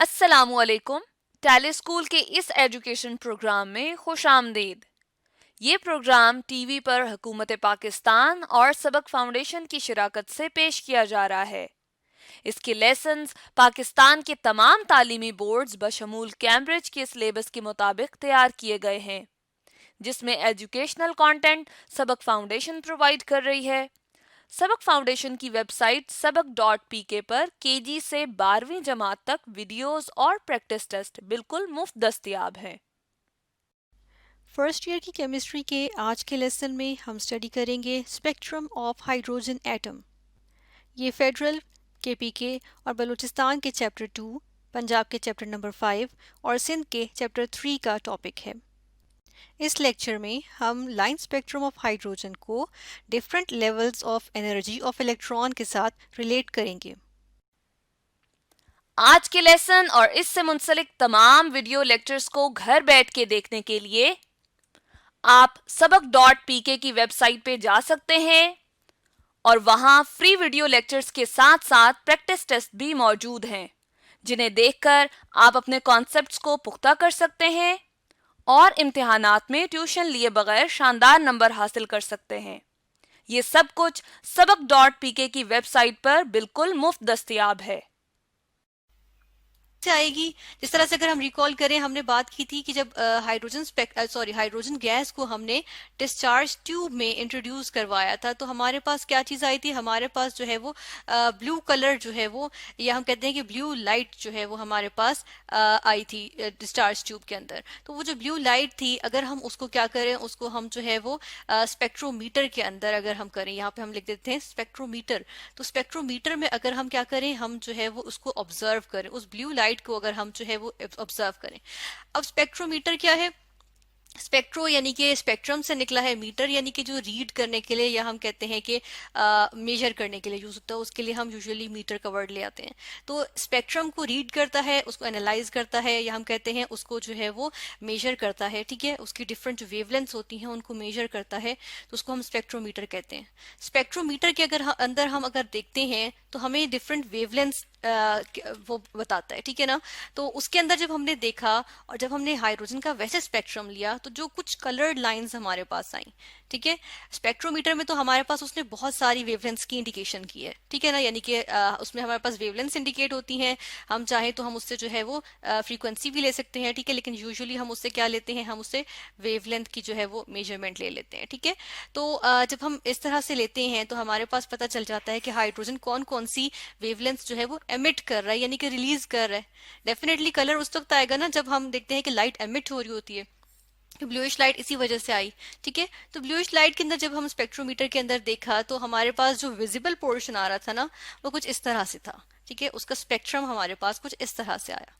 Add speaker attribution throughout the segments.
Speaker 1: अस्सलामुअलैकुम। Tally school के इस एजुकेशन प्रोग्राम में खुश आमदीद। ये प्रोग्राम टीवी पर हुकूमत पाकिस्तान और सबक फाउंडेशन की शिराकत से पेश किया जा रहा है। इसके लेसन्स पाकिस्तान के तमाम तालीमी बोर्ड्स बशमूल कैम्ब्रिज के सिलेबस के मुताबिक तैयार किए गए हैं, जिसमें एजुकेशनल कंटेंट सबक फाउंडेशन प्रोवाइड कर रही है। सबक फाउंडेशन की वेबसाइट सबक.pk पर केजी से 12वीं जमात तक वीडियोस और प्रैक्टिस टेस्ट बिल्कुल मुफ्त दस्तयाब हैं।
Speaker 2: फर्स्ट ईयर की केमिस्ट्री के आज के लेसन में हम स्टडी करेंगे स्पेक्ट्रम ऑफ हाइड्रोजन एटम। ये फेडरल, केपीके और बलूचिस्तान के चैप्टर 2, पंजाब के चैप्टर नंबर 5 और सिंध के चैप्टर 3 का टॉपिक है। इस लेक्चर में हम लाइन स्पेक्ट्रम ऑफ हाइड्रोजन को different levels of energy of electron के साथ रिलेट करेंगे।
Speaker 1: आज के लेसन और इससे मुंसलिक तमाम वीडियो लेक्चर्स को घर बैठ के देखने के लिए आप सबक.pk की वेबसाइट पे जा सकते हैं और वहां फ्री वीडियो लेक्चर्स के साथ साथ प्रैक्टिस टेस्ट भी मौजूद हैं, जिन्हें देखकर आप अपने कॉन्सेप्ट्स को पुख्ता कर सकते हैं और इम्तिहानात में ट्यूशन लिए बगैर शानदार नंबर हासिल कर सकते हैं। ये सब कुछ सबक.pk की वेबसाइट पर बिल्कुल मुफ्त दस्तयाब है।
Speaker 2: से आएगी। जिस तरह से अगर हम रिकॉल करें, हमने बात की थी कि जब हाइड्रोजन गैस को हमने डिस्चार्ज ट्यूब में इंट्रोड्यूस करवाया था, तो हमारे पास क्या चीज आई थी? हमारे पास जो है वो ब्लू कलर जो है वो, या हम कहते हैं कि ब्लू लाइट जो है वो हमारे पास आई थी डिस्चार्ज ट्यूब के अंदर। तो वो जो ब्लू लाइट थी, अगर हम उसको क्या करें, उसको हम जो है वो स्पेक्ट्रोमीटर के अंदर अगर हम करें, यहाँ पे हम लिख देते हैं स्पेक्ट्रोमीटर। तो स्पेक्ट्रोमीटर में अगर हम क्या करें, हम जो है वो उसको ऑब्जर्व करें, उस ब्लू लाइट को अगर हम जो है वो ऑब्जर्व करें। अब स्पेक्ट्रोमीटर क्या है? स्पेक्ट्रो यानी कि स्पेक्ट्रम से निकला है, मीटर यानी कि जो रीड करने के लिए या हम कहते हैं कि मेजर करने के लिए यूज होता है, उसके लिए हम यूजुअली मीटर का वर्ड ले आते हैं। तो स्पेक्ट्रम को रीड करता है, उसको एनालाइज करता है, या हम कहते हैं उसको जो है वो मेजर करता है। ठीक है, उसकी डिफरेंट जो वेवलेंथ्स होती हैं उनको मेजर करता है, तो उसको हम स्पेक्ट्रोमीटर कहते हैं। स्पेक्ट्रोमीटर के अगर अंदर हम अगर देखते हैं तो हमें डिफरेंट वेवलेंथ्स वो बताता है। ठीक है ना? तो उसके अंदर जब हमने देखा और जब हमने हाइड्रोजन का वैसे स्पेक्ट्रम लिया, तो जो कुछ कलर्ड लाइंस हमारे पास आई। ठीक है, स्पेक्ट्रोमीटर में तो हमारे पास उसने बहुत सारी वेवलेंथ्स की इंडिकेशन की है। ठीक है ना? यानी कि उसमें हमारे पास वेवलेंथ्स इंडिकेट होती हैं। हम चाहे तो हम उससे जो है वो फ्रीक्वेंसी भी ले सकते हैं। ठीक है, लेकिन यूजुअली हम उससे क्या लेते हैं? हम उससे वेवलेंथ की जो है वो मेजरमेंट ले लेते हैं। ठीक है, तो जब हम इस तरह से लेते हैं तो हमारे पास पता चल जाता है कि हाइड्रोजन कौन कौन सी वेवलेंथ जो है वो एमिट कर रहा है, यानी कि रिलीज कर रहा है। डेफिनेटली कलर उस वक्त आएगा ना जब हम देखते हैं कि लाइट एमिट हो रही होती है। ब्लूइश लाइट इसी वजह से आई। ठीक है, तो ब्लूइश लाइट के अंदर जब हम स्पेक्ट्रोमीटर के अंदर देखा, तो हमारे पास जो विजिबल पोर्शन आ रहा था ना, वो कुछ इस तरह से था। ठीक है, उसका स्पेक्ट्रम हमारे पास कुछ इस तरह से आया।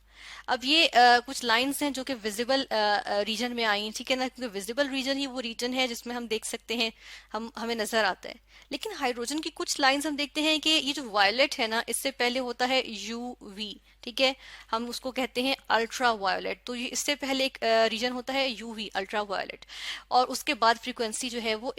Speaker 2: अब ये कुछ लाइंस हैं जो कि विजिबल रीजन में आई। ठीक है ना? क्योंकि विजिबल रीजन ही वो रीजन है जिसमें हम देख सकते हैं, हमें नजर आता है। लेकिन हाइड्रोजन की कुछ लाइंस हम देखते हैं कि ये जो वायलेट है ना, इससे पहले होता है यूवी। ठीक है, हम उसको कहते हैं अल्ट्रा वायलेट। तो ये इससे पहले एक रीजन होता है यूवी, अल्ट्रा वायलेट, और उसके बाद फ्रीक्वेंसी जो है वो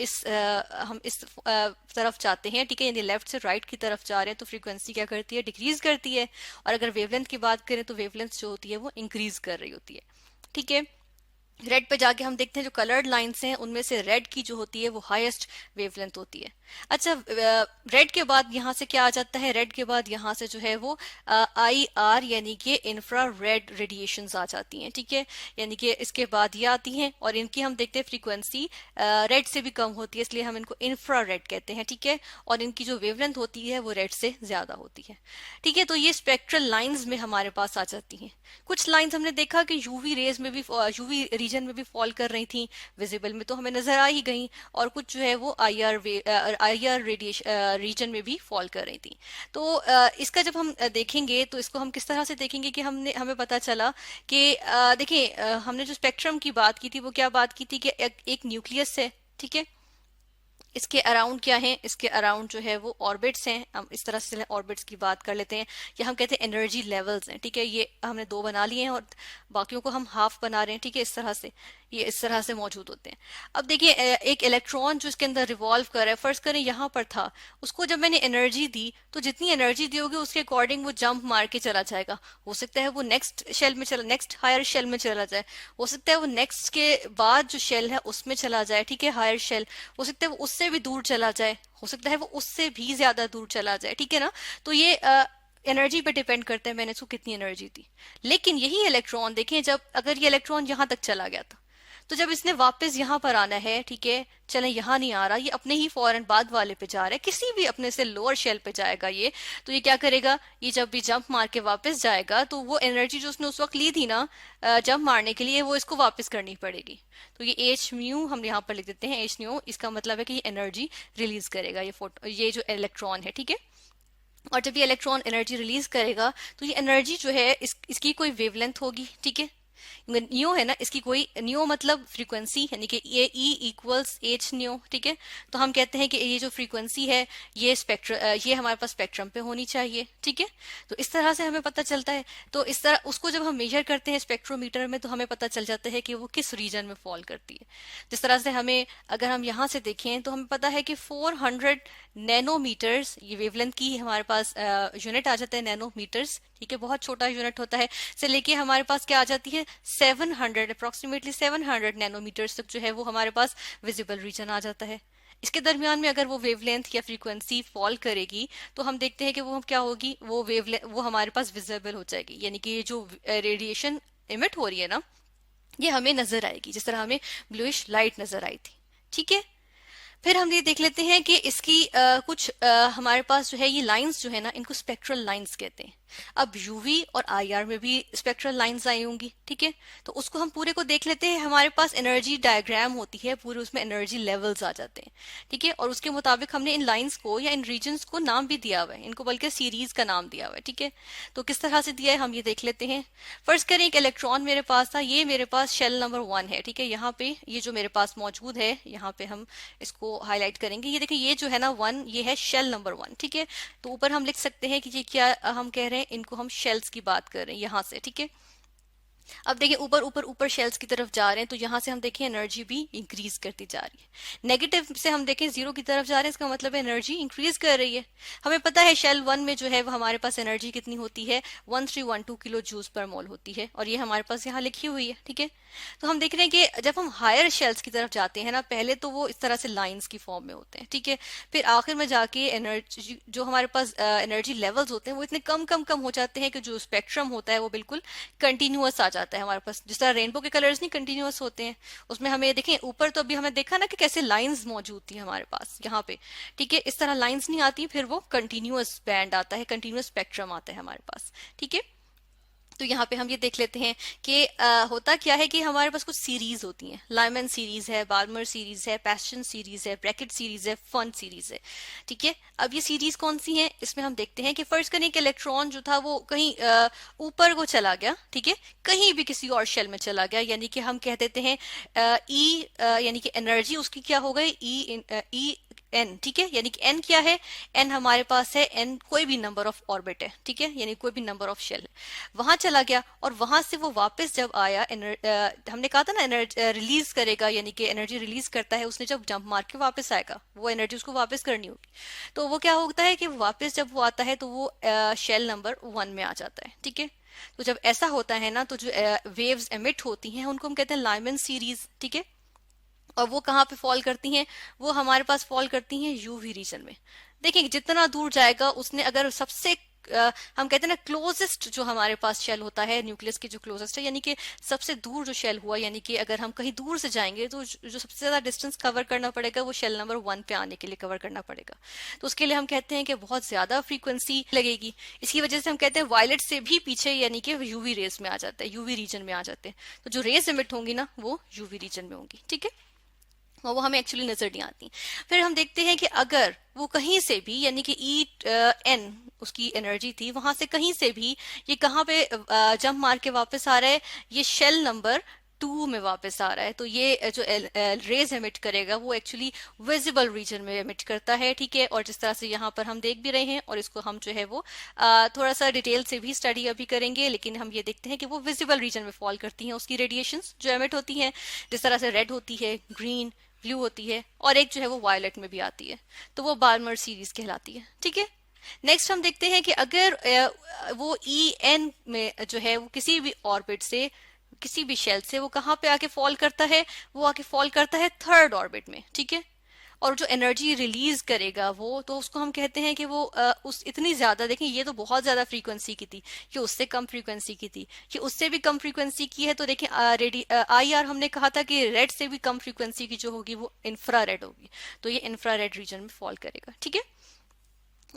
Speaker 2: हम इस तरफ जाते हैं। ठीक है, यानी लेफ्ट से राइट की तरफ जा रहे हैं, तो फ्रीक्वेंसी क्या करती है? डिक्रीज करती है। और अगर वेवलेंथ की बात करें तो वेवलेंथ जो होती है वो इंक्रीज कर रही होती है। ठीक है, रेड पे जाके हम देखते हैं जो कलर्ड लाइंस हैं उनमें से रेड की जो होती है वो हाईएस्ट वेवलेंथ होती है। अच्छा, रेड के बाद यहाँ से क्या आ जाता है? रेड के बाद यहाँ से जो है वो आई आर यानी कि इंफ्रा रेड रेडिएशन आ जाती हैं। ठीक है, यानी कि इसके बाद ये आती हैं और इनकी हम देखते हैं फ्रीक्वेंसी रेड से भी कम होती है, इसलिए हम इनको इंफ्रा रेड कहते हैं। ठीक है, और इनकी जो वेवलेंथ होती है वो रेड से ज्यादा होती है। ठीक है, तो ये स्पेक्ट्रल लाइंस में हमारे पास आ जाती हैं। कुछ लाइंस हमने देखा कि यूवी रेज में भी, यूवी रीजन में भी फॉल कर रही थी, विजिबल में तो हमें नजर आ ही गई, और कुछ जो है वो आईआर रेडिएशन रीजन में भी फॉल कर रही थी। तो इसका जब हम देखेंगे तो इसको हम किस तरह से देखेंगे कि हमें पता चला कि देखिए, हमने जो स्पेक्ट्रम की बात की थी वो क्या बात की थी कि एक न्यूक्लियस है। ठीक है, इसके अराउंड क्या है, इसके अराउंड जो है वो ऑर्बिट्स हैं। हम इस तरह से ऑर्बिट्स की बात कर लेते हैं, या हम कहते हैं एनर्जी लेवल्स हैं, ठीक है। ये हमने दो बना लिए हैं और बाकियों को हम हाफ बना रहे हैं, ठीक है। इस तरह से ये इस तरह से मौजूद होते हैं। अब देखिए एक इलेक्ट्रॉन जो इसके अंदर रिवॉल्व कर रहा है, फर्ज करें यहाँ पर था, उसको जब मैंने एनर्जी दी तो जितनी एनर्जी दी होगी उसके अकॉर्डिंग वो जंप मार के चला जाएगा। हो सकता है वो नेक्स्ट हायर शेल में चला जाए, हो सकता है वो नेक्स्ट के बाद जो शेल है उसमें चला जाए, ठीक है, हायर शेल। हो सकता है वो उससे भी दूर चला जाए, हो सकता है वो उससे भी ज्यादा दूर चला जाए, ठीक है ना। तो ये एनर्जी पे डिपेंड करता है मैंने इसको कितनी एनर्जी दी। लेकिन यही इलेक्ट्रॉन देखें, जब अगर ये इलेक्ट्रॉन यहां तक चला गया था, तो जब इसने वापस यहाँ पर आना है, ठीक है, चले यहाँ नहीं आ रहा, ये अपने ही फौरन बाद वाले पे जा रहा है, किसी भी अपने से लोअर शेल पे जाएगा ये, तो ये क्या करेगा, ये जब भी जंप मार के वापस जाएगा तो वो एनर्जी जो उसने उस वक्त ली थी ना जंप मारने के लिए, वो इसको वापस करनी पड़ेगी। तो ये एच म्यू हम यहाँ पर लिख देते हैं, एच न्यू, इसका मतलब है कि ये एनर्जी रिलीज करेगा, ये जो इलेक्ट्रॉन है, ठीक है। और जब ये इलेक्ट्रॉन एनर्जी रिलीज करेगा तो ये एनर्जी जो है इसकी कोई वेवलेंथ होगी, ठीक है। न्यू है ना, इसकी कोई न्यू मतलब फ्रीक्वेंसी, यानी कि ये ई इक्वल्स एच न्यू, ठीक है। तो हम कहते हैं कि ये जो फ्रीक्वेंसी है ये ये हमारे पास स्पेक्ट्रम पे होनी चाहिए, ठीक है। तो इस तरह से हमें पता चलता है। तो इस तरह उसको जब हम मेजर करते हैं स्पेक्ट्रोमीटर में तो हमें पता चल जाता है कि वो किस रीजन में फॉल करती है। जिस तरह से हमें अगर हम यहाँ से देखें तो हमें पता है कि 400 नैनोमीटर्स ये वेवलेंथ की हमारे पास यूनिट आ जाता है, नैनोमीटर्स, ठीक है, बहुत छोटा यूनिट होता है, से लेके हमारे पास क्या आ जाती है 700, अप्रोक्सीमेटली 700 नैनोमीटर्स तक जो है वो हमारे पास विजिबल रीजन आ जाता है। इसके दरमियान में अगर वो वेवलेंथ या फ्रीक्वेंसी फॉल करेगी तो हम देखते हैं कि वो क्या होगी, वो हमारे पास विजिबल हो जाएगी, यानी कि ये जो रेडिएशन इमिट हो रही है ना ये हमें नजर आएगी, जिस तरह हमें ब्लूइश लाइट नजर आई थी, ठीक है। फिर हम ये देख लेते हैं कि इसकी कुछ हमारे पास जो है ये लाइंस जो है ना इनको स्पेक्ट्रल लाइंस कहते हैं। अब यूवी और आईआर में भी स्पेक्ट्रल लाइंस आई होंगी, ठीक है। तो उसको हम पूरे को देख लेते हैं। हमारे पास एनर्जी डायग्राम होती है पूरे, उसमें एनर्जी लेवल्स आ जाते हैं, ठीक है। और उसके मुताबिक हमने इन लाइंस को या इन रीजन्स को नाम भी दिया हुआ है, इनको बल्कि सीरीज का नाम दिया हुआ है, ठीक है। तो किस तरह से दिया है हम ये देख लेते हैं। फर्स्ट करें एक इलेक्ट्रॉन मेरे पास था, ये मेरे पास शेल नंबर 1 है, ठीक है। यहाँ पे ये जो मेरे पास मौजूद है, यहाँ पे हम इसको हाईलाइट करेंगे, ये देखिए ये जो है ना 1, ये है शेल नंबर 1, ठीक है। तो ऊपर हम लिख सकते हैं कि ये क्या हम कह रहे हैं, इनको हम शेल्स की बात कर रहे हैं यहां से, ठीक है। अब देखिए ऊपर ऊपर ऊपर शेल्स की तरफ जा रहे हैं तो यहां से हम देखें एनर्जी भी इंक्रीज करती जा रही है। नेगेटिव से हम देखें जीरो की तरफ जा रहे हैं, इसका मतलब एनर्जी इंक्रीज कर रही है। हमें पता है शेल 1 में जो है वो हमारे पास एनर्जी कितनी होती है, 1312 किलो जूल्स पर मोल होती है, और ये हमारे पास यहाँ लिखी हुई है, ठीक है। तो हम देख रहे हैं कि जब हम हायर शेल्स की तरफ जाते हैं ना, पहले तो वो इस तरह से लाइंस की फॉर्म में होते हैं, ठीक है। फिर आखिर में जाके एनर्जी जो हमारे पास एनर्जी लेवल्स होते हैं वो इतने कम कम कम हो जाते हैं कि जो स्पेक्ट्रम होता है वो बिल्कुल कंटिन्यूअस आ जाता है हमारे पास। जिस तरह रेनबो के कलर्स नहीं कंटिन्यूअस होते हैं, उसमें हमें देखें ऊपर तो अभी हमें देखा ना कि कैसे लाइंस मौजूद थी हमारे पास यहाँ पे, ठीक है। इस तरह लाइंस नहीं आती, फिर वो कंटिन्यूअस बैंड आता है, कंटिन्यूअस स्पेक्ट्रम आता है हमारे पास, ठीक है। तो यहाँ पे हम ये देख लेते हैं कि होता क्या है कि हमारे पास कुछ सीरीज होती हैं, लाइमन सीरीज है, बाल्मर सीरीज है, पैशन सीरीज है, ब्रैकेट सीरीज है, फन सीरीज है, ठीक है। अब ये सीरीज कौन सी है, इसमें हम देखते हैं कि फर्ज करें कि इलेक्ट्रॉन जो था वो कहीं ऊपर को चला गया, ठीक है, कहीं भी किसी और शेल में चला गया, यानी कि हम कह देते हैं ई, यानी कि एनर्जी उसकी क्या हो गई, ई एन, ठीक है। यानी कि एन क्या है, एन हमारे पास है, एन कोई भी नंबर ऑफ ऑर्बिट है, ठीक है, यानी कोई भी नंबर ऑफ शेल है। वहां चला गया और वहां से वो वापस जब आया, हमने कहा था ना एनर्जी रिलीज करेगा, यानी कि एनर्जी रिलीज करता है, उसने जब जंप मार के वापस आएगा वो एनर्जी उसको वापस करनी होगी। तो वो क्या होता है कि वापस जब वो आता है तो वो शेल नंबर 1 में आ जाता है, ठीक है। तो जब ऐसा होता है ना तो जो वेव्स एमिट होती हैं उनको हम कहते हैं लाइमन सीरीज, ठीक है। और वो कहाँ पे फॉल करती हैं, वो हमारे पास फॉल करती हैं यूवी रीजन में। देखिए जितना दूर जाएगा उसने अगर सबसे हम कहते हैं ना क्लोजेस्ट जो हमारे पास शेल होता है न्यूक्लियस के जो क्लोजेस्ट है, यानी कि सबसे दूर जो शेल हुआ, यानी कि अगर हम कहीं दूर से जाएंगे तो जो सबसे ज्यादा डिस्टेंस कवर करना पड़ेगा वो शेल नंबर 1 पे आने के लिए कवर करना पड़ेगा। तो उसके लिए हम कहते हैं कि बहुत ज्यादा फ्रीक्वेंसी लगेगी। इसकी वजह से हम कहते हैं वायलेट से भी पीछे, यानी कि यूवी रेस में आ जाता है, यूवी रीजन में आ जाते हैं। तो जो रेस एमिट होंगी ना वो यूवी रीजन में होंगी, ठीक है, और वो हमें एक्चुअली नजर नहीं आती। फिर हम देखते हैं कि अगर वो कहीं से भी, यानी कि ई एन उसकी एनर्जी थी, वहां से कहीं से भी ये कहाँ पे जंप मार के वापस आ रहा है, ये शेल नंबर 2 में वापस आ रहा है। तो ये जो रेज एमिट करेगा वो एक्चुअली विजिबल रीजन में एमिट करता है, ठीक है। और जिस तरह से यहाँ पर हम देख भी रहे हैं, और इसको हम जो है वो थोड़ा सा डिटेल से भी स्टडी अभी करेंगे, लेकिन हम ये देखते हैं कि वो विजिबल रीजन में फॉल करती हैं उसकी रेडिएशंस जो एमिट होती हैं। जिस तरह से रेड होती है, ग्रीन, ब्लू होती है, और एक जो है वो वायलेट में भी आती है, तो वो बाल्मर सीरीज कहलाती है, ठीक है। नेक्स्ट हम देखते हैं कि अगर वो ई एन में जो है वो किसी भी ऑर्बिट से, किसी भी शेल से वो कहाँ पे आके फॉल करता है, वो आके फॉल करता है थर्ड ऑर्बिट में, ठीक है। और जो एनर्जी रिलीज करेगा वो, तो उसको हम कहते हैं कि वो उस इतनी ज्यादा, देखें ये तो बहुत ज्यादा फ्रीक्वेंसी की थी, कि उससे कम फ्रीक्वेंसी की थी, कि उससे भी कम फ्रीक्वेंसी की है। तो देखें आई आर हमने कहा था कि रेड से भी कम फ्रीक्वेंसी की जो होगी वो इंफ्रारेड होगी, तो ये इंफ्रारेड रीजन में फॉल करेगा, ठीक है।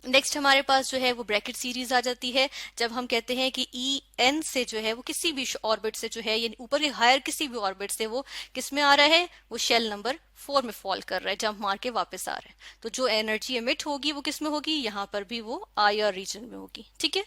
Speaker 2: नेक्स्ट हमारे पास जो है वो ब्रैकेट सीरीज आ जाती है, जब हम कहते हैं कि ई एन से जो है वो किसी भी ऑर्बिट से जो है, यानी ऊपर के हायर किसी भी ऑर्बिट से वो किस में आ रहा है, वो शेल नंबर 4 में फॉल कर रहा है, जंप मार के वापस आ रहा है। तो जो एनर्जी एमिट होगी वो किस में होगी, यहाँ पर भी वो आई आर रीजन में होगी, ठीक है।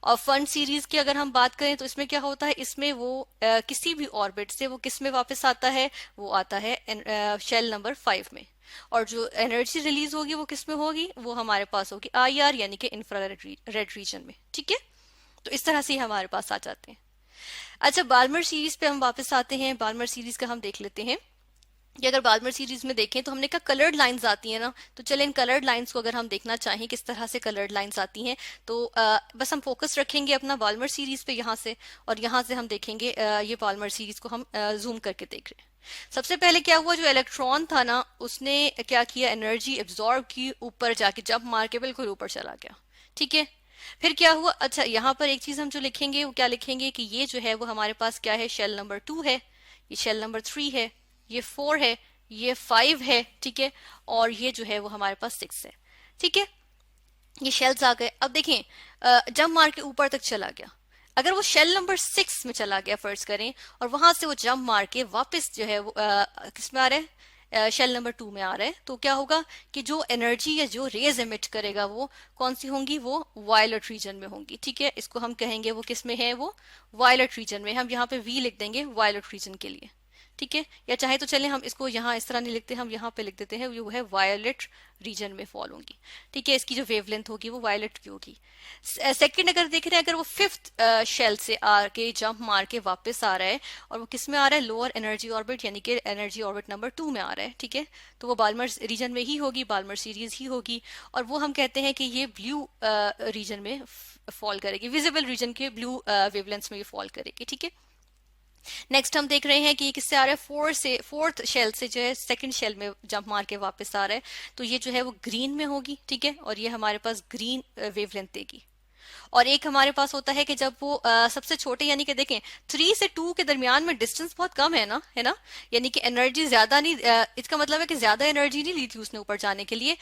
Speaker 2: और फन सीरीज की अगर हम बात करें तो इसमें क्या होता है, इसमें वो किसी भी ऑर्बिट से वो किस में वापस आता है, वो आता है शेल नंबर 5 में। और जो एनर्जी रिलीज होगी वो किस में होगी, वो हमारे पास होगी आई आर यानी कि इंफ्रारेड रीजन में, ठीक है। तो इस तरह से हमारे पास आ जाते हैं। अच्छा, बाल्मर सीरीज पे हम वापस आते हैं। बाल्मर सीरीज का हम देख लेते हैं कि अगर बाल्मर सीरीज में देखें तो हमने कहा कलर्ड लाइंस आती हैं ना, तो चलें इन कलर्ड लाइंस को अगर हम देखना चाहें किस तरह से कलर्ड लाइंस आती हैं, तो बस हम फोकस रखेंगे अपना बाल्मर सीरीज पे यहाँ से, और यहाँ से हम देखेंगे ये बाल्मर सीरीज को हम जूम करके देख रहे हैं। सबसे पहले क्या हुआ, जो इलेक्ट्रॉन था ना उसने क्या किया, एनर्जी एब्जॉर्ब की, ऊपर जाके जंप मार के बिल्कुल ऊपर चला गया, ठीक है। फिर क्या हुआ, अच्छा यहाँ पर एक चीज हम जो लिखेंगे वो क्या लिखेंगे कि ये जो है वो हमारे पास क्या है, शेल नंबर 2 है, ये शेल नंबर 3 है, ये 4 है, ये 5 है, ठीक है। और ये जो है वो हमारे पास 6 है, ठीक है। ये शेल्स आ गए। अब देखें जंप मार के ऊपर तक चला गया, अगर वो शेल नंबर 6 में चला गया फर्ज करें, और वहां से वो जंप मार के वापस जो है वो किस में आ रहा है, शेल नंबर 2 में आ रहा है, तो क्या होगा कि जो एनर्जी या जो रेज एमिट करेगा वो कौन सी होंगी, वो वायलेट रीजन में होंगी, ठीक है। इसको हम कहेंगे वो किस में है, वो वायलेट रीजन में। हम यहाँ पे वी लिख देंगे वायलेट रीजन के लिए, ठीक है। या चाहे तो चलें हम इसको यहाँ इस तरह नहीं लिखते, हम यहाँ पे लिख देते हैं वो है वायलेट रीजन में फॉल होंगी, ठीक है। इसकी जो वेवलेंथ होगी वो वायलेट की होगी। सेकंड अगर देख रहे हैं, अगर वो फिफ्थ शेल से आके जंप मार के वापस आ रहा है, और वो किस में आ रहा है, लोअर एनर्जी ऑर्बिट यानी कि एनर्जी ऑर्बिट नंबर 2 में आ रहा है, ठीक है। तो वो बाल्मर रीजन में ही होगी, बाल्मर सीरीज ही होगी, और वो हम कहते हैं कि ये ब्लू रीजन में फॉल करेगी, विजिबल रीजन के ब्लू वेवलेंथ्स में ये फॉल करेगी, ठीक है। नेक्स्ट हम देख रहे हैं कि किससे आ रहा है, फोर्थ शेल से जो है सेकंड शेल में जंप मार के वापस आ रहा है, तो ये जो है वो ग्रीन में होगी, ठीक है। और ये हमारे पास ग्रीन वेवलेंथ देगी। और एक हमारे पास होता है कि जब वो सबसे छोटे, यानी कि देखें 3 से 2 के दरमियान में डिस्टेंस बहुत कम है ना, यानी कि एनर्जी ज्यादा नहीं, इसका मतलब है कि ज्यादा एनर्जी नहीं ली थी उसने ऊपर जाने के लिए,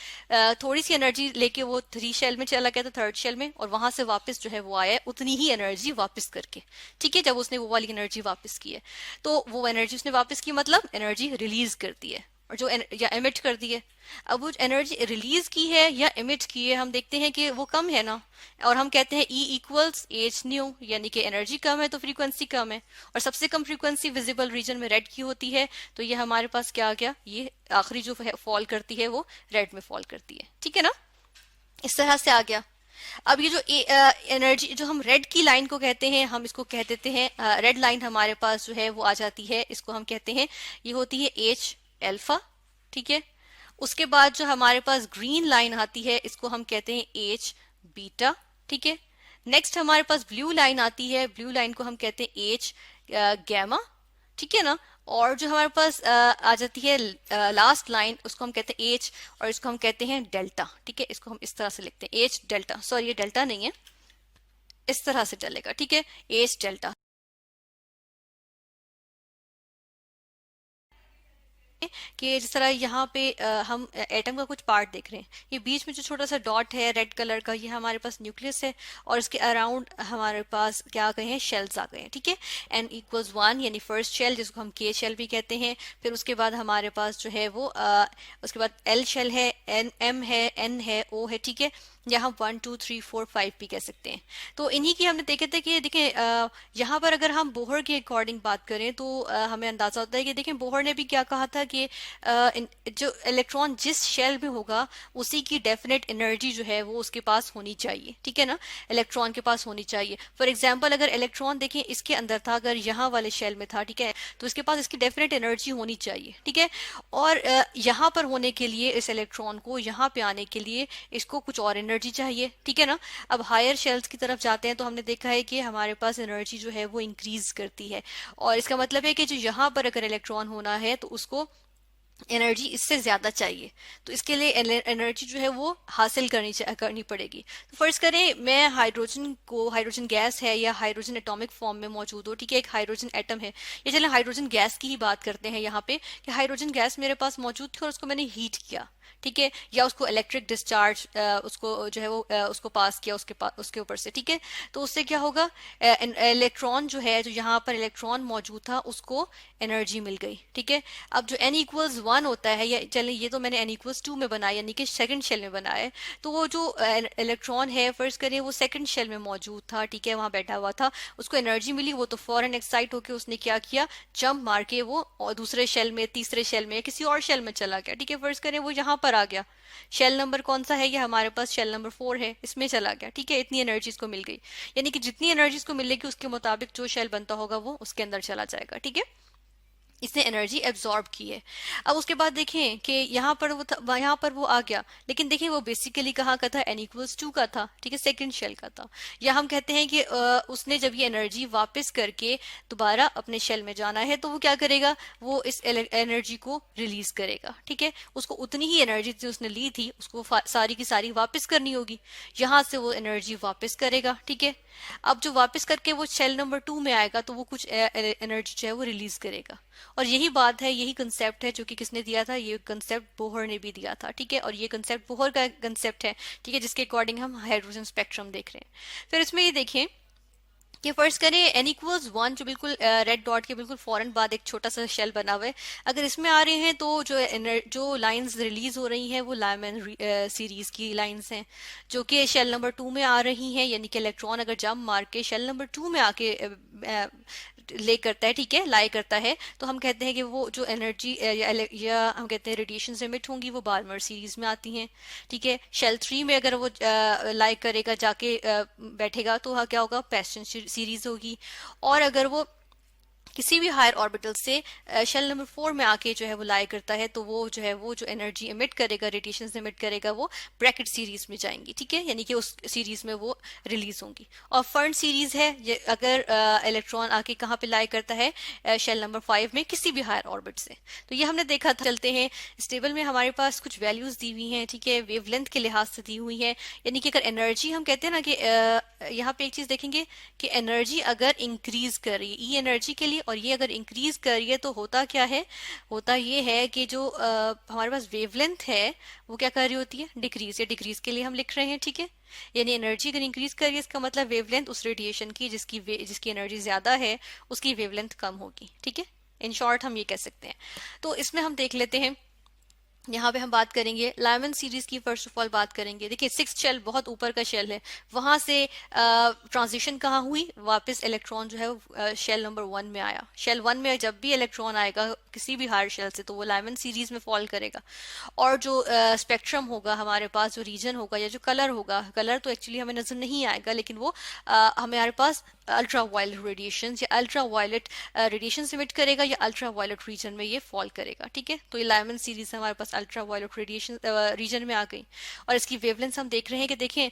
Speaker 2: थोड़ी सी एनर्जी लेके वो 3 शेल में चला गया था, थर्ड शेल में, और वहां से वापस जो है वो आया है उतनी ही एनर्जी वापस करके, ठीक है। जब उसने वो वाली एनर्जी वापस की है, तो वो एनर्जी उसने वापस की मतलब एनर्जी रिलीज कर दी है, और जो या एमिट कर दी है। अब वो एनर्जी रिलीज की है या एमिट की है, हम देखते हैं कि वो कम है ना, और हम कहते हैं E इक्वल्स एच न्यू, यानी कि एनर्जी कम है तो फ्रीक्वेंसी कम है, और सबसे कम फ्रीक्वेंसी विजिबल रीजन में रेड की होती है, तो ये हमारे पास क्या आ गया, ये आखिरी जो फॉल करती है वो रेड में फॉल करती है, ठीक है ना। इस तरह से आ गया। अब ये जो एनर्जी जो हम रेड की लाइन को कहते हैं, हम इसको कह देते हैं, रेड लाइन हमारे पास जो है वो आ जाती है, इसको हम कहते हैं, ये होती है एच एल्फा, ठीक है। उसके बाद जो हमारे पास ग्रीन लाइन आती है, इसको हम कहते हैं एच बीटा, ठीक है। नेक्स्ट हमारे पास ब्लू लाइन आती है, ब्लू लाइन को हम कहते हैं एच गैमा, ठीक है ना। और जो हमारे पास आ जाती है लास्ट लाइन, उसको हम कहते हैं एच, और इसको हम कहते हैं डेल्टा, ठीक है। इसको हम इस तरह से लिखते हैं एच डेल्टा, सॉरी ये डेल्टा नहीं है, इस तरह से चलेगा, ठीक है, एच डेल्टा। कि जिस तरह यहाँ पे हम एटम का कुछ पार्ट देख रहे हैं, ये बीच में जो छोटा सा डॉट है रेड कलर का, ये हमारे पास न्यूक्लियस है, और इसके अराउंड हमारे पास क्या आ गए हैं, शेल्स आ गए हैं, ठीक है। n इक्वल्स 1 यानी फर्स्ट शेल, जिसको हम के शेल भी कहते हैं। फिर उसके बाद हमारे पास जो है वो उसके बाद एल शेल है, एन एम है, एन है, ओ है, ठीक है। या हम 1 2 3 4 5 भी कह सकते हैं। तो इन्हीं की हमने देखे थे कि देखें यहाँ पर अगर हम बोहर के अकॉर्डिंग बात करें तो हमें अंदाजा होता है कि देखें बोहर ने भी क्या कहा था कि जो इलेक्ट्रॉन जिस शेल में होगा उसी की डेफिनेट एनर्जी जो है वो उसके पास होनी चाहिए, ठीक है ना, इलेक्ट्रॉन के पास होनी चाहिए। फॉर एग्जाम्पल अगर इलेक्ट्रॉन देखें इसके अंदर था, अगर यहाँ वाले शेल में था, ठीक है, तो इसके पास इसकी डेफिनेट एनर्जी होनी चाहिए, ठीक है। और यहाँ पर होने के लिए इस इलेक्ट्रॉन को यहाँ पे आने के लिए इसको कुछ और एनर्जी चाहिए, ठीक है ना। अब हायर शेल्स की तरफ जाते हैं तो हमने देखा है कि हमारे पास एनर्जी जो है वो इंक्रीज करती है, और इसका मतलब है कि जो यहाँ पर अगर इलेक्ट्रॉन होना है तो उसको एनर्जी इससे ज्यादा चाहिए, तो इसके लिए एनर्जी जो है वो हासिल करनी पड़ेगी। तो फर्ज करें मैं हाइड्रोजन गैस है या हाइड्रोजन एटॉमिक फॉर्म में मौजूद हो, ठीक है, एक हाइड्रोजन एटम है, या चलें हाइड्रोजन गैस की ही बात करते हैं यहाँ पे कि हाइड्रोजन गैस मेरे पास मौजूद थी और उसको मैंने हीट किया, ठीक है, या उसको इलेक्ट्रिक डिस्चार्ज उसको जो है वो उसको पास किया उसके ऊपर से, ठीक है। तो उससे क्या होगा, इलेक्ट्रॉन जो है, जो यहाँ पर इलेक्ट्रॉन मौजूद था उसको एनर्जी मिल गई, ठीक है। अब जो n=1 होता है, या चलें ये तो मैंने n=2 में बनाया यानी कि सेकंड शेल में बनाया है, तो वो जो इलेक्ट्रॉन है फर्ज करें वो सेकंड शेल में मौजूद था, ठीक है, वहां बैठा हुआ था, उसको एनर्जी मिली, वो तो फौरन एक्साइट होकर उसने क्या किया, जंप मार के वो और दूसरे शेल में, तीसरे शेल में, या किसी और शेल में चला गया, ठीक है। फर्ज करें वो यहाँ पर आ गया, शेल नंबर कौन सा है, ये हमारे पास शेल नंबर 4 है, इसमें चला गया, ठीक है, इतनी एनर्जी इसको मिल गई, यानी कि जितनी एनर्जी इसको मिलेगी उसके मुताबिक जो शेल बनता होगा वो उसके अंदर चला जाएगा, ठीक है, इसने एनर्जी एब्जॉर्ब की है। अब उसके बाद देखें कि यहाँ पर वो था, यहाँ पर वो आ गया, लेकिन देखें वो बेसिकली कहाँ का था, n=2 का था, ठीक है, सेकंड शेल का था। या हम कहते हैं कि उसने जब ये एनर्जी वापस करके दोबारा अपने शेल में जाना है तो वो क्या करेगा, वो इस एनर्जी को रिलीज करेगा, ठीक है, उसको उतनी ही एनर्जी जो उसने ली थी उसको सारी की सारी वापस करनी होगी, यहाँ से वो एनर्जी वापस करेगा, ठीक है। अब जो वापस करके वो शेल नंबर 2 में आएगा तो वो कुछ एनर्जी जो है वो रिलीज करेगा, और यही बात है, यही कंसेप्ट है जो कि किसने दिया था, ये कंसेप्ट बोहर ने भी दिया था, ठीक है, और ये कंसेप्ट बोहर का कंसेप्ट है, ठीक है, जिसके अकॉर्डिंग हम हाइड्रोजन स्पेक्ट्रम देख रहे हैं। फिर इसमें ये देखें कि फर्ज करें n=1 जो बिल्कुल रेड डॉट के बिल्कुल फौरन बाद एक छोटा सा शेल बना हुआ है, अगर इसमें आ रहे हैं तो जो लाइंस रिलीज हो रही हैं वो लायमैन सीरीज की लाइंस हैं, जो कि शेल नंबर 2 में आ रही हैं, यानी कि इलेक्ट्रॉन अगर जंप मार के शेल नंबर 2 में आके ले करता है, ठीक है, लाई करता है, तो हम कहते हैं कि वो जो एनर्जी या हम कहते हैं रेडिएशन एमिट होंगी वो बार्मर सीरीज में आती हैं, ठीक है। शेल 3 में अगर वो लाई करेगा जाके बैठेगा तो क्या होगा, पैस्टन सीरीज होगी, और अगर वो किसी भी हायर ऑर्बिटल से शेल नंबर 4 में आके जो है वो लाई करता है तो वो जो है वो जो एनर्जी एमिट करेगा, रेडिएशन एमिट करेगा, वो ब्रैकेट सीरीज में जाएंगी, ठीक है, यानी कि उस सीरीज में वो रिलीज होंगी। और फर्न सीरीज है, ये अगर इलेक्ट्रॉन आके कहाँ पे लाई करता है, शेल नंबर 5 में किसी भी हायर ऑर्बिट से। तो ये हमने देखा था। चलते हैं इस टेबल में, हमारे पास कुछ वैल्यूज दी हुई हैं, ठीक है, वेवलेंथ के लिहाज से दी हुई है, यानी कि अगर एनर्जी हम कहते हैं ना कि यहाँ पे एक चीज देखेंगे कि एनर्जी अगर इंक्रीज कर रही है ई एनर्जी के लिए, और ये अगर इंक्रीज कर रही है तो होता क्या है, होता ये है कि जो हमारे पास वेवलेंथ है वो क्या कर रही होती है, डिक्रीज, या डिक्रीज के लिए हम लिख रहे हैं, ठीक है, यानी एनर्जी अगर इंक्रीज कर रही है इसका मतलब वेवलेंथ उस रेडिएशन की जिसकी एनर्जी ज्यादा है उसकी वेवलेंथ कम होगी, ठीक है, इन शॉर्ट हम ये कह सकते हैं। तो इसमें हम देख लेते हैं, यहाँ पे हम बात करेंगे लायमन सीरीज की। फर्स्ट ऑफ ऑल बात करेंगे, देखिए 6th शेल बहुत ऊपर का शेल है, वहां से ट्रांजिशन कहाँ हुई, वापस इलेक्ट्रॉन जो है शेल नंबर 1 में आया। शेल 1 में जब भी इलेक्ट्रॉन आएगा किसी भी हायर शेल से तो वो लायमन सीरीज में फॉल करेगा, और जो स्पेक्ट्रम होगा हमारे पास, जो रीजन होगा या जो कलर होगा, कलर तो एक्चुअली हमें नजर नहीं आएगा लेकिन वो हमारे पास अल्ट्रा वायलेट रेडिएशन या अल्ट्रा वायलेट रेडिएशन एमिट करेगा या अल्ट्रा वायलेट रीजन में ये फॉल करेगा, ठीक है। तो ये लायमन सीरीज हमारे पास अल्ट्रा वायलेट रेडिएशन रीजन में आ गई, और इसकी वेवलेंथ हम देख रहे हैं कि देखें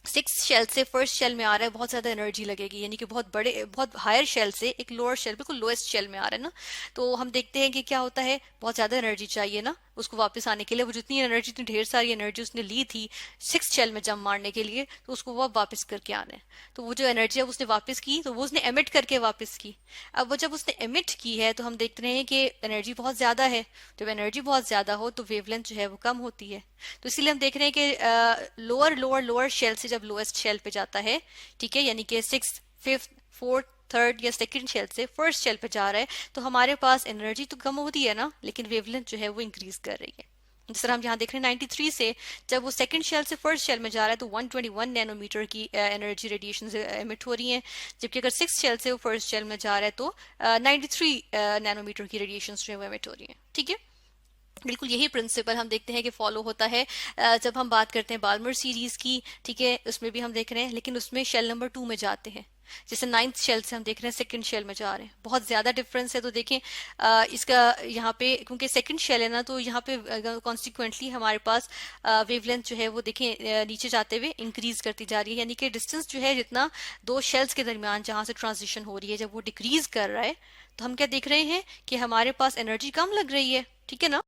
Speaker 2: 6th शेल से फर्स्ट शेल में आ रहा है, बहुत ज्यादा एनर्जी लगेगी, यानी कि बहुत हायर शेल से एक लोअर शेल, बिल्कुल लोएस्ट शेल में आ रहा है ना, तो हम देखते हैं कि क्या होता है, बहुत ज्यादा एनर्जी चाहिए ना उसको वापस आने के लिए, वो जितनी एनर्जी, इतनी ढेर सारी एनर्जी उसने ली थी 6th शेल में जंप मारने के लिए, तो उसको वो वापस करके आना है। तो वो जो एनर्जी अब उसने वापस की तो वो उसने एमिट करके वापस की। अब वो जब उसने एमिट की है तो हम देख रहे हैं कि एनर्जी बहुत ज्यादा है, जब एनर्जी बहुत ज्यादा हो तो वेवलेंथ जो है वो कम होती है, तो इसीलिए हम देख रहे हैं कि लोअर शेल से जब लोएस्ट शेल पे जाता है, ठीक है, यानी कि 6th 5th 4th 3rd या सेकंड शेल से फर्स्ट शेल पे जा रहा है, तो हमारे पास एनर्जी तो कम होती है ना, लेकिन वेवलेंथ जो है वो इंक्रीज कर रही है। जिस तरह हम यहाँ देख रहे हैं 93 से जब वो सेकंड शेल से फर्स्ट शेल में जा रहा है तो 121 नैनोमीटर की एनर्जी रेडिएशन एमिट हो रही है, जबकि अगर सिक्स शेल से वो फर्स्ट शेल में जा रहा है तो 93 नैनोमीटर की रेडिएशन जो है वो एमिट हो रही है। ठीक है, बिल्कुल यही प्रिंसिपल हम देखते हैं कि फॉलो होता है जब हम बात करते हैं बाल्मर सीरीज की। ठीक है, उसमें भी हम देख रहे हैं, लेकिन उसमें शेल नंबर 2 में जाते हैं, जैसे नाइन्थ शेल से हम देख रहे हैं सेकंड शेल में जा रहे हैं, बहुत ज्यादा डिफरेंस है। तो देखें इसका यहाँ पे क्योंकि सेकंड शेल है ना, तो यहाँ पे कॉन्सिक्वेंटली हमारे पास वेवलेंथ जो है वो देखें नीचे जाते हुए इंक्रीज करती जा रही है, यानी कि डिस्टेंस जो है जितना दो शेल्स के दरमियान जहां से ट्रांजिशन हो रही है, जब वो डिक्रीज कर रहा है तो हम क्या देख रहे हैं कि हमारे पास एनर्जी कम लग रही है। ठीक है ना।